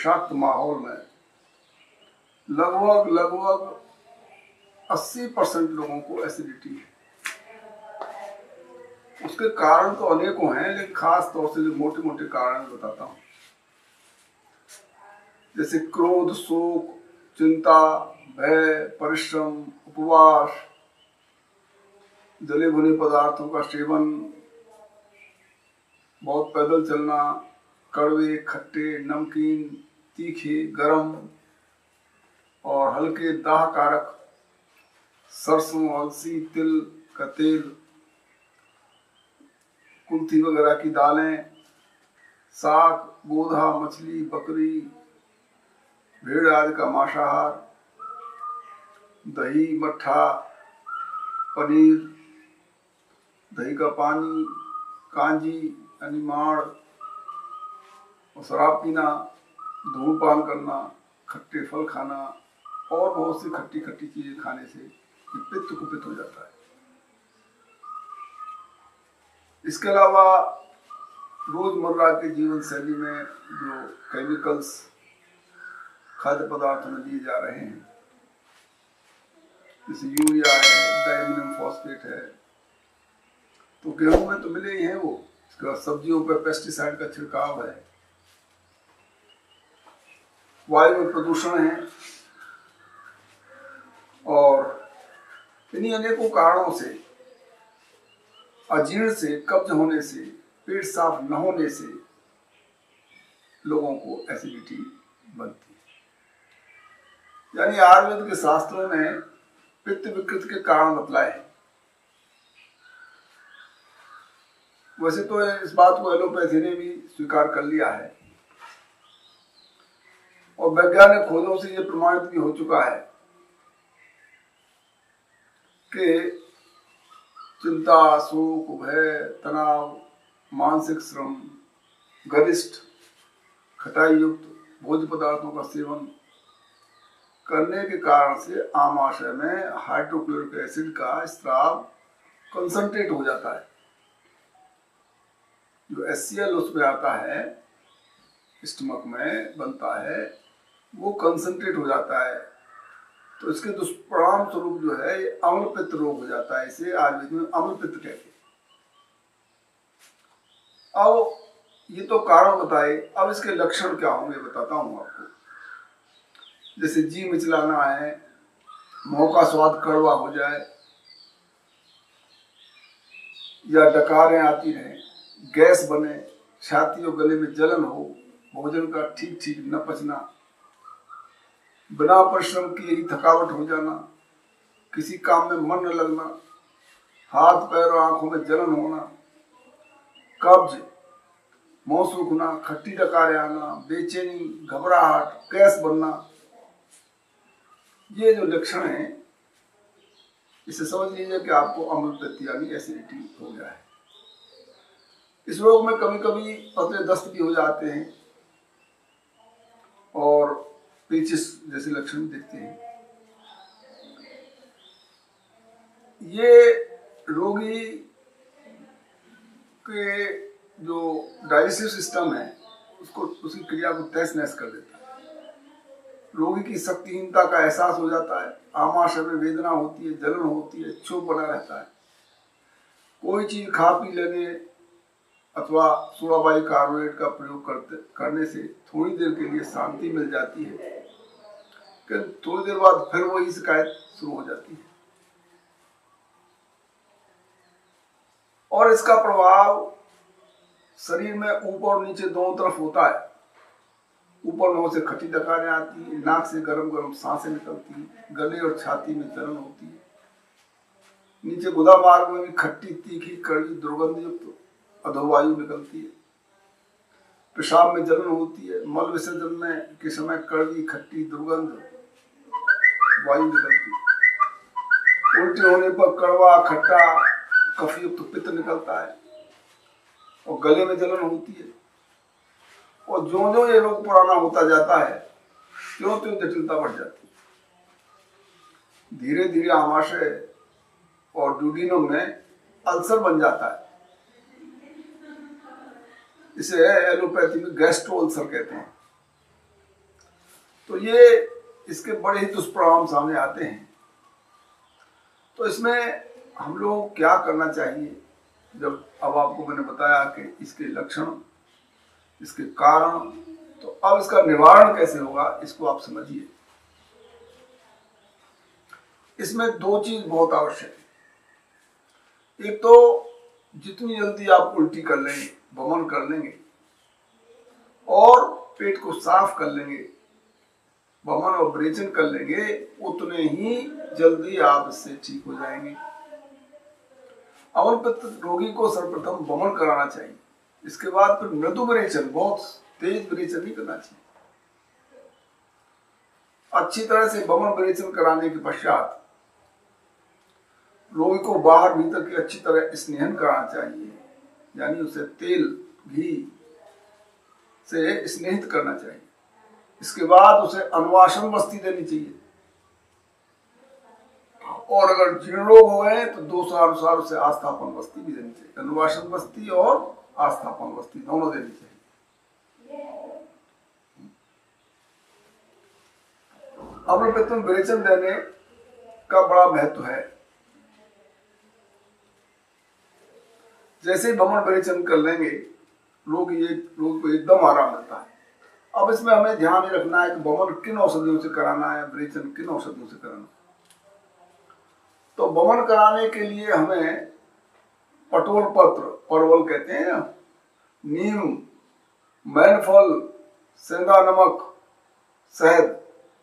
विषाक्त माहौल में लगभग 80% लोगों को एसिडिटी है। उसके कारण तो अनेकों हैं, लेकिन खास तौर से जो मोटे मोटे कारण बताता हूँ, जैसे क्रोध, शोक, चिंता, भय, परिश्रम, उपवास, जले भुने पदार्थों का सेवन, बहुत पैदल चलना, कड़वे, खट्टे, नमकीन, तीखे, गरम और हल्के दाह कारक सरसों, अलसी, तिल का तेल, कुल्थी वगैरह की दालें, साग, गोधा, मछली, बकरी, भेड़ आदि का मांसाहार, दही, मट्ठा, पनीर, दही का पानी, कांजी यानी माड़, और शराब पीना, धूम्रपान करना, खट्टे फल खाना और बहुत सी खट्टी खट्टी चीजें खाने से पित्त कुपित हो जाता है। इसके अलावा रोजमर्रा के जीवन शैली में जो केमिकल्स खाद्य पदार्थों में दिए जा रहे हैं, जैसे यूरिया है, डायमोनियम फॉस्फेट है, तो गेहूं में तो मिले ही हैं वो। इसके बाद सब्जियों पर पेस्टिसाइड का छिड़काव है, वायु में प्रदूषण है, और इन्हीं अनेकों कारणों से, अजीर्ण से, कब्ज होने से, पेट साफ न होने से लोगों को एसिडिटी बनती है। यानी आयुर्वेद के शास्त्रों ने पित्त विकृत के कारण बतलाए हैं। वैसे तो इस बात को एलोपैथी ने भी स्वीकार कर लिया है और वैज्ञानिक खोजों से यह प्रमाणित भी हो चुका है कि चिंता, शोक, भय, तनाव, मानसिक श्रम, गरिष्ठ खटाई युक्त भोज्य पदार्थों का सेवन करने के कारण से आमाशय में हाइड्रोक्लोरिक एसिड का स्राव कंसंट्रेट हो जाता है। जो HCl उसमें आता है, स्टमक में बनता है, वो कंसंट्रेट हो जाता है। तो इसके दुष्परिणाम स्वरूप जो है ये अम्ल पित्त रोग हो जाता है। इसे आयुर्वेद में अम्ल पित्त कहते हैं। अब ये तो कारण बताए, अब इसके लक्षण क्या होंगे बताता हूं आपको। जैसे जी मिचलाना है, मुंह का स्वाद कड़वा हो जाए, या डकारें आती रहें, गैस बने, छाती और गले में जलन हो, भोजन का ठीक ठीक न पचना, बिना परिश्रम किए ही थकावट हो जाना, किसी काम में मन न लगना, हाथ पैर और आंखों में जलन होना, कब्ज, मुंह सूखना, खट्टी डकारें आना, बेचैनी, घबराहट, गैस बनना, ये जो लक्षण हैं इसे समझ लीजिए कि आपको अम्ल पित्त यानी एसिडिटी हो गया है। इस रोग में कभी कभी पतले दस्त भी हो जाते हैं और पेचिस जैसे लक्षण दिखते हैं। ये रोगी के जो डाइजेस्टिव सिस्टम है उसको, उसकी क्रिया को तहस नहस कर देता है। रोगी की शक्तिहीनता का एहसास हो जाता है, आमाशय में वेदना होती है, जलन होती है, क्षोभ बना रहता है। कोई चीज खा पी लेने अथवा सोडा बाइकार्बोनेट का प्रयोग करने से थोड़ी देर के लिए शांति मिल जाती है, लेकिन थोड़ी देर बाद फिर वही शिकायत शुरू हो जाती है। और इसका प्रभाव शरीर में ऊपर और नीचे दोनों तरफ होता है। ऊपर मुंह से खट्टी डकारें आती है, नाक से गरम गरम सांसें निकलती है, गले और छाती में जलन होती है, नीचे गुदा मार्ग में भी खट्टी, तीखी, कड़वी, दुर्गंध युक्त अधोवायु निकलती है, पेशाब में जलन होती है, मल विसर्जन में के समय कड़वी, खट्टी, दुर्गंध वायु निकलती है, उल्टी होने पर कड़वा, खट्टा, कफयुक्त पित्त निकलता है और गले में जलन होती है। और जो जो ये रोग पुराना होता जाता है त्यों त्यों जटिलता बढ़ जाती है। धीरे धीरे आमाशय और ड्यूडिनम में अल्सर बन जाता है। इसे एलोपैथी में गैस्ट्रो अल्सर कहते हैं। तो ये इसके बड़े ही दुष्परिणाम सामने आते हैं। तो इसमें हम लोग क्या करना चाहिए, जब अब आपको मैंने बताया कि इसके लक्षण, इसके कारण, तो अब इसका निवारण कैसे होगा इसको आप समझिए। इसमें दो चीज बहुत आवश्यक है। एक तो जितनी जल्दी आप उल्टी कर लेंगे, वमन कर लेंगे और पेट को साफ कर लेंगे, वमन और विरेचन कर लेंगे, उतने ही जल्दी आप इससे ठीक हो जाएंगे। अम्ल पित्त रोगी को सर्वप्रथम वमन कराना चाहिए, इसके बाद फिर मृदु विरेचन, बहुत तेज विरेचन नहीं करना चाहिए। अच्छी तरह से वमन विरेचन कराने के पश्चात रोगी को बाहर भीतर की अच्छी तरह स्नेहन कराना चाहिए, यानी उसे तेल घी से स्नेहित करना चाहिए। इसके बाद उसे अनुवासन वस्ती देनी चाहिए, और अगर जीर्ण रोग हो गए तो दोष अनुसार उसे आस्थापन वस्ती भी देनी चाहिए। अनुवासन वस्ती और आस्थापन वस्ती दोनों देनी चाहिए। अम्ल पित्त में विरेचन देने का बड़ा महत्व है। जैसे ही वमन विरेचन कर लेंगे रोग को एकदम आराम मिलता है। अब इसमें हमें ध्यान रखना है कि वमन किन औषधियों से कराना है, विरेचन किन औषधियों से कराना है। तो वमन कराने के लिए हमें पटोल पत्र, परवल कहते हैं, नीम, मैनफल, सेंधा नमक, शहद,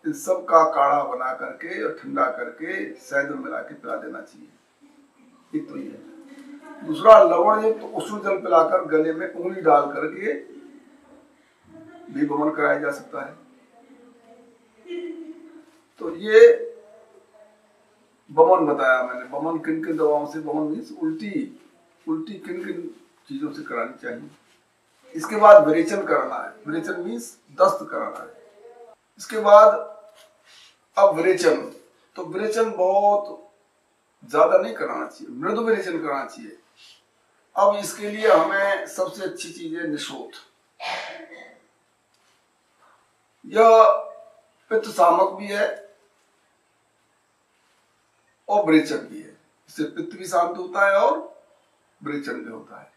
इन सब का काढ़ा बना करके और ठंडा करके शहद में मिला के पिला देना चाहिए। एक तो ये। दूसरा, लवण युक्त उष्ण जल पिलाकर गले में उंगली डाल करके भी वमन कराया जा सकता है। तो ये वमन बताया मैंने। वमन किन किन दवाओं से, वमन मीन्स उल्टी किन किन चीजों से करानी चाहिए। इसके बाद विरेचन कराना है, विरेचन मीन्स दस्त कराना है। इसके बाद अब विरेचन, तो विरेचन बहुत ज्यादा नहीं कराना चाहिए, मृदु विरेचन कराना चाहिए। अब इसके लिए हमें सबसे अच्छी चीज है निशोथ। यह पित्त शामक भी है और विरेचक भी है। इससे पित्त भी शांत होता है और विरेचन भी होता है।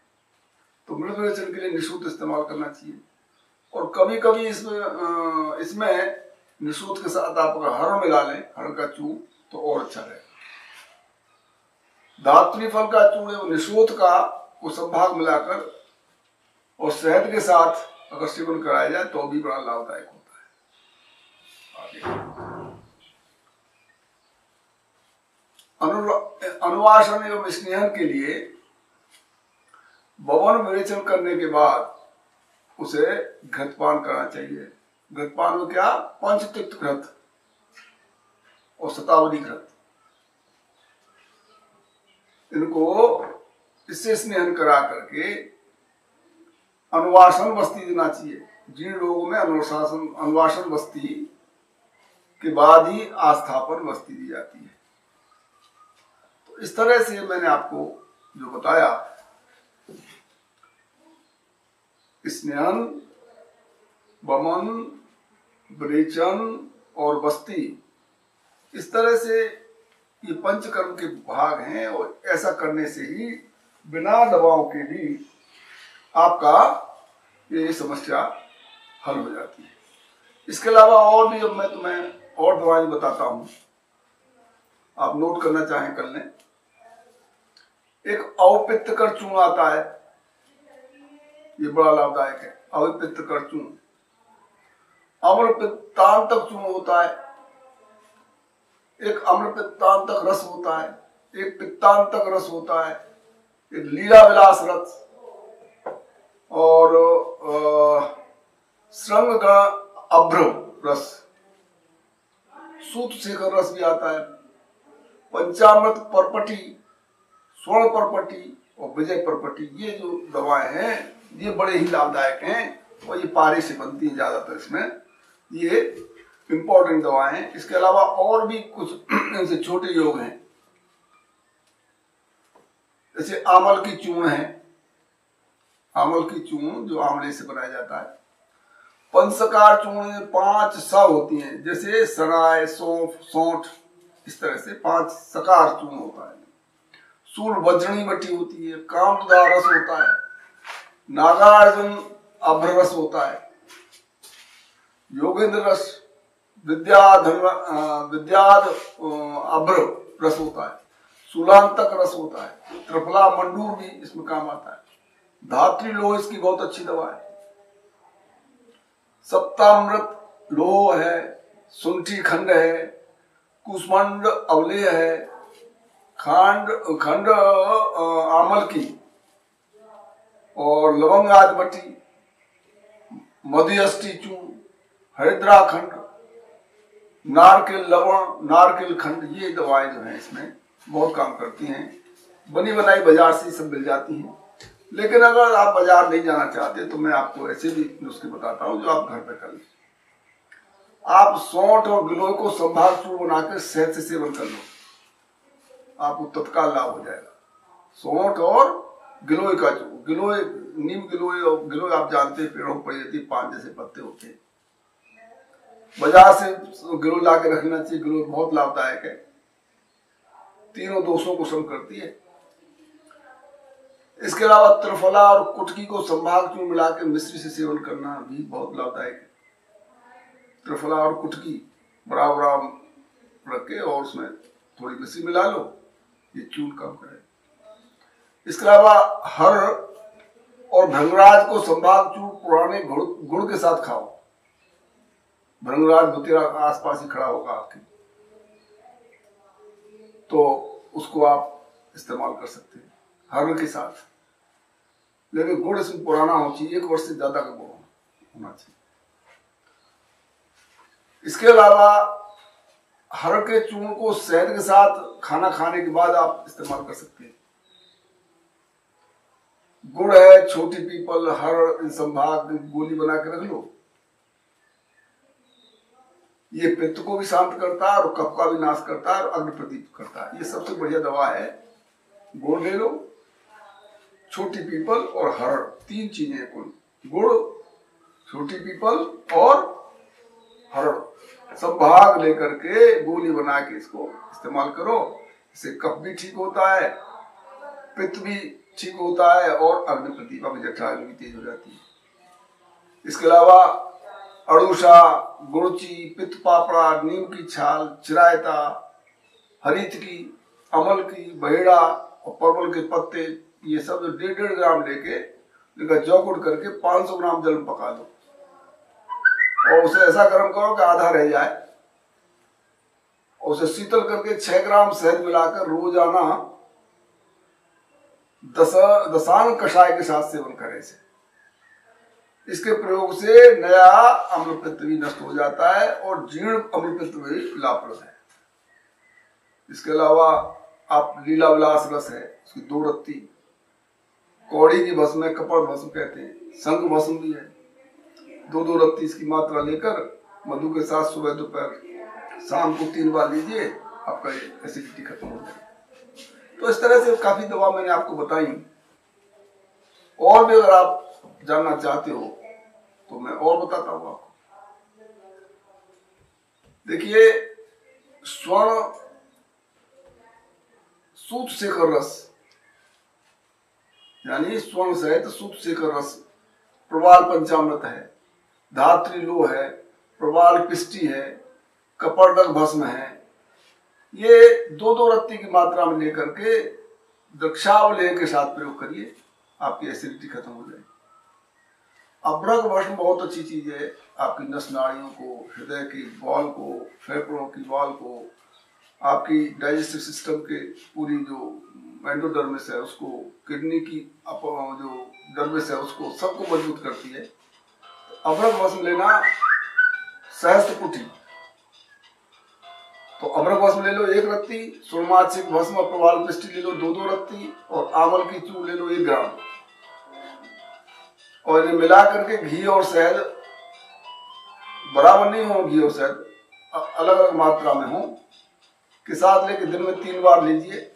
तो मृदु विरेचन के लिए निशोथ इस्तेमाल करना चाहिए। और कभी कभी इसमें निशोथ के साथ आप अगर हड़ मिला लें, हड़ का चूर्ण, तो और अच्छा रहेगा। धात्री फल का चूर्ण निशोथ का को संभाग मिलाकर और शहद के साथ अगर सेवन कराया जाए तो भी बड़ा लाभदायक होता है। अनुवासन एवं स्नेहन के लिए वमन विरेचन करने के बाद उसे घृतपान करना चाहिए। घृतपान में क्या, पंचतिक्त घृत और शतावरी घृत, इनको इससे स्नेहन करा करके अनुवासन वस्ती देना चाहिए। जिन लोगों में अनुवासन वस्ती के बाद ही आस्थापन वस्ती दी जाती है। तो इस तरह से मैंने आपको जो बताया, स्नेहन, वमन, विरेचन और वस्ती, इस तरह से ये पंचकर्म के भाग हैं। और ऐसा करने से ही बिना दवाओं के भी आपका ये समस्या हल हो जाती है। इसके अलावा और भी अब मैं तुम्हें और दवाएं बताता हूं, आप नोट करना चाहें कर लें। एक अवपित्तकर चूर्ण आता है, ये बड़ा लाभदायक है। अवपित्तकर चूर्ण। अम्ल पित्तांतक चूर्ण होता है, एक अम्ल पित्तांतक रस होता है, एक पित्तांतक रस होता है, एक लीला विलास रस और श्रृंग अभ्रव रस, सूत शेखर रस भी आता है, पंचामृत परपटी, स्वर्ण परपटी और विजय परपटी। ये जो दवाएं हैं ये बड़े ही लाभदायक हैं और ये पारे से बनती है ज्यादातर। इसमें ये इंपॉर्टेंट दवाएं हैं। इसके अलावा और भी कुछ इनसे छोटे योग हैं, जैसे आमल की चूर्ण है, आमल की चूर्ण जो आंवले से बनाया जाता है, पंचसकार चूर्ण में 5 स होती हैं, जैसे सराय, सौंफ, सौंठ, इस तरह से 5 सकार चूर्ण होता है। सूल वज्रणी बटी होती है, कामदा रस होता है, नागार्जुन अभ्र रस होता है, योगेंद्र रस, विद्याध अभ्र रस होता है, सूलांतक रस होता है, त्रिफला मंडूर भी इसमें काम आता है, धात्री लोह इसकी बहुत अच्छी दवा है, सप्तामृत लोह है, सुंठी खंड है, कुष्मांड अवलेय है, खंड आमल की और लवंग आदि बटी, मधुयष्टि चूर्ण, हरिद्रा खंड, नारकेल लवण, नारकेल खंड, ये दवाएं जो हैं इसमें बहुत काम करती हैं। बनी बनाई बाजार से सब मिल जाती हैं, लेकिन अगर आप बाजार नहीं जाना चाहते तो मैं आपको ऐसे भी नुस्खे बताता हूं जो आप घर पे कर लें। आप सौंठ और गिलोय को संभाग चूर्ण बनाकर शहद से सेवन कर लो, आपको तत्काल लाभ हो जाएगा। सौंठ और गिलोय का चूर्ण, गिलोय नीम गिलोय, और गिलोय आप जानते हैं पेड़ों पर रहती, 5 जैसे पत्ते होते हैं, बाजार से गिलोय ला के रखना चाहिए। गिलोय बहुत लाभदायक है, तीनों दोषों को शम करती है। इसके अलावा त्रिफला और कुटकी को संभाग चूर्ण मिलाकर मिश्री से सेवन करना भी बहुत लाभदायक है। त्रिफला और कुटकी बराबर रख के और उसमें थोड़ी मिश्री मिला लो, ये चूर्ण काम करे। इसके अलावा हर और भृंगराज को संभाग चूर्ण पुराने गुड़ के साथ खाओ। भृंगराज बुतेरा आसपास ही खड़ा होगा आपके, तो उसको आप इस्तेमाल कर सकते हैं हर के साथ, लेकिन गुड़ इसमें पुराना होना चाहिए, 1 वर्ष से ज्यादा का गुड़ होना चाहिए। इसके अलावा हर के चूर्ण को शहद के साथ खाना खाने के बाद आप इस्तेमाल कर सकते हैं। गुड़ है, छोटी पीपल, हर, इन संभाग गोली बना के रख लो, ये पित्त को भी शांत करता है और कफ का भी नाश करता है और अग्नि प्रदीप करता है। ये सबसे बढ़िया दवा है। गुड़ ले लो, छोटी पीपल और हरड़, 3 चीजें कुल, गुड़, छोटी पीपल और हरड़, सब भाग लेकर के गोली बना के इसको इस्तेमाल करो। इससे कफ भी ठीक होता है, पित्त भी ठीक होता है और अग्नि प्रदीप की जठराग्नि भी तेज हो जाती है। इसके अलावा अड़ूसा, गुड़ची, पित्त पापड़ा, नीम की छाल, चिरायता, हरित की, अमल की, बहेड़ा और परवल के पत्ते, ये सब 1.5 ग्राम लेके जौकुड़ करके 500 ग्राम जल में पका दो और उसे ऐसा गर्म करो कि आधा रह जाए, और उसे शीतल करके 6 ग्राम शहद मिलाकर रोजाना दसांग कषाय के साथ सेवन करें। इसके प्रयोग से नया अम्लपित्त भी नष्ट हो जाता है और जीर्ण अम्लपित्त भी लाभप्रद है। इसके अलावा आप लीला विलास रस है, उसकी 2 रत्ती, कौड़ी की भस्म है, कपड़ भस्म कहते हैं, शंख भस्म भी है, 2 रत्ती इसकी मात्रा लेकर मधु के साथ सुबह दोपहर शाम को 3 बार लीजिए, आपका एसिडिटी खत्म हो जाएगी। तो इस तरह से काफी दवा मैंने आपको बताई, और भी अगर आप जानना चाहते हो तो मैं और बताता हूं आपको। देखिए, स्वर्ण सूत शेखर रस, यानी स्वर्ण सहित सूत शेखर रस, प्रवाल पंचामृत है, धात्री लोह है, प्रवाल पिष्टि है, कपर्दक भस्म है, ये 2 रत्ती की मात्रा में लेकर के द्रक्षावलेह के साथ प्रयोग करिए, आपकी एसिडिटी खत्म हो जाएगी। अभ्रक भस्म बहुत अच्छी चीज है, आपकी नस नाड़ियों को, हृदय की बॉल को, फेफड़ों की बॉल को, आपकी डाइजेस्टिव सिस्टम के पूरी जो एंडोडर्मिस है उसको, किडनी की जो डर्मिस है उसको, सबको मजबूत करती है। तो अभ्रक भस्म लेना, सहस्त्रपुटी, तो अभ्रक भस्म ले लो 1 रत्ती, सुरमाचिक भस्म और प्रवाल पिष्टि ले लो 2 रत्ती, और आमल की चूर्ण ले लो 1 ग्राम, और इन्हें मिला करके घी और शहद बराबर नहीं हो, घी और शहद अलग अलग मात्रा में हो के साथ लेके दिन में 3 बार लीजिए।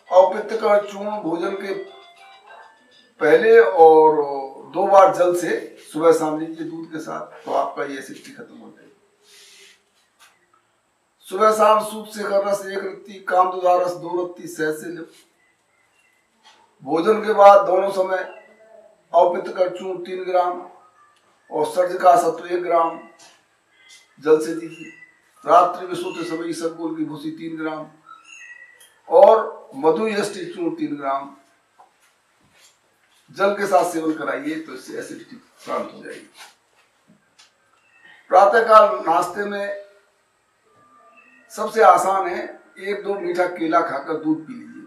और पित्त का चूर्ण भोजन के पहले और 2 बार जल से सुबह शाम लीजिए दूध के साथ, तो आपका ये एसिडिटी खत्म हो जाएगी। सुबह शाम सूप से कर रस 1 रत्ती, कामदुधा रस 2 रत्ती सहज से लो। भोजन के बाद दोनों समय औपित्त कर चूर्ण 3 ग्राम और सर्ज का सत्व 1 ग्राम जल से दीजिए। रात्रि में सोते समय इसबगोल की भूसी 3 ग्राम और मधु यष्टि चूर्ण 3 ग्राम जल के साथ सेवन कराइए, तो इससे एसिडिटी शांत हो जाएगी। प्रातःकाल नाश्ते में सबसे आसान है, 1-2 मीठा केला खाकर दूध पी लीजिए।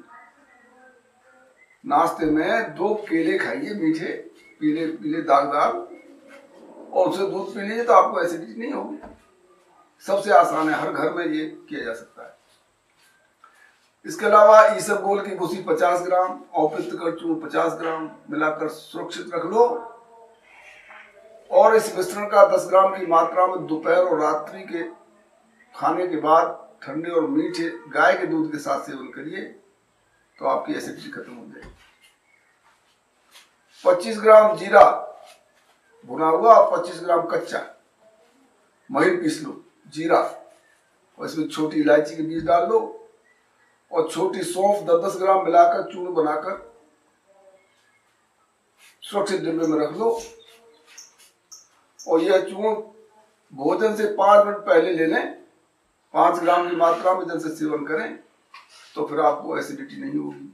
नाश्ते में 2 केले खाइए मीठे, पीले पीले दागदार, और उसे दूध पी लीजिए, तो आपको एसिडिटी नहीं होगी। सबसे आसान है, हर घर में ये किया जा सकता है। इसके अलावा इसबगोल की भूसी 50 ग्राम, औपित्त कर चूर्ण 50 ग्राम मिलाकर सुरक्षित रख लो, और इस मिश्रण का 10 ग्राम की मात्रा में दोपहर और रात्रि के खाने के बाद ठंडे और मीठे गाय के दूध के साथ सेवन करिए, तो आपकी एसिडिटी खत्म हो जाएगी। 25 ग्राम जीरा भुना हुआ और 25 ग्राम कच्चा महीन पीस लो जीरा, और इसमें छोटी इलायची के बीज डाल लो और छोटी सौंफ 10-10 ग्राम मिलाकर चूर्ण बनाकर सुरक्षित डिब्बे में रख लो, और यह चूर्ण भोजन से 5 मिनट पहले ले लें। 5 ग्राम की मात्रा में जल से सेवन करें, तो फिर आपको एसिडिटी नहीं होगी।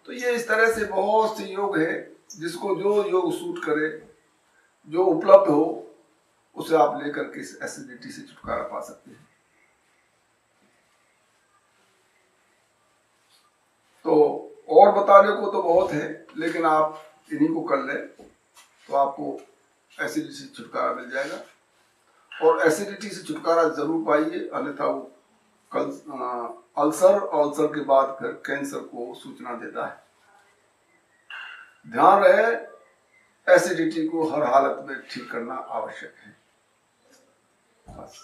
तो ये इस तरह से बहुत से योग है, जिसको जो योग सूट करे, जो उपलब्ध हो, उसे आप लेकर के इस एसिडिटी से छुटकारा पा सकते हैं। तो और बताने को तो बहुत है, लेकिन आप इन्हीं को कर लें तो आपको एसिडिटी से छुटकारा मिल जाएगा। और एसिडिटी से छुटकारा जरूर पाइए, अन्यथा वो अल्सर के बाद फिर कैंसर को सूचना देता है। ध्यान रहे, एसिडिटी को हर हालत में ठीक करना आवश्यक है। बस।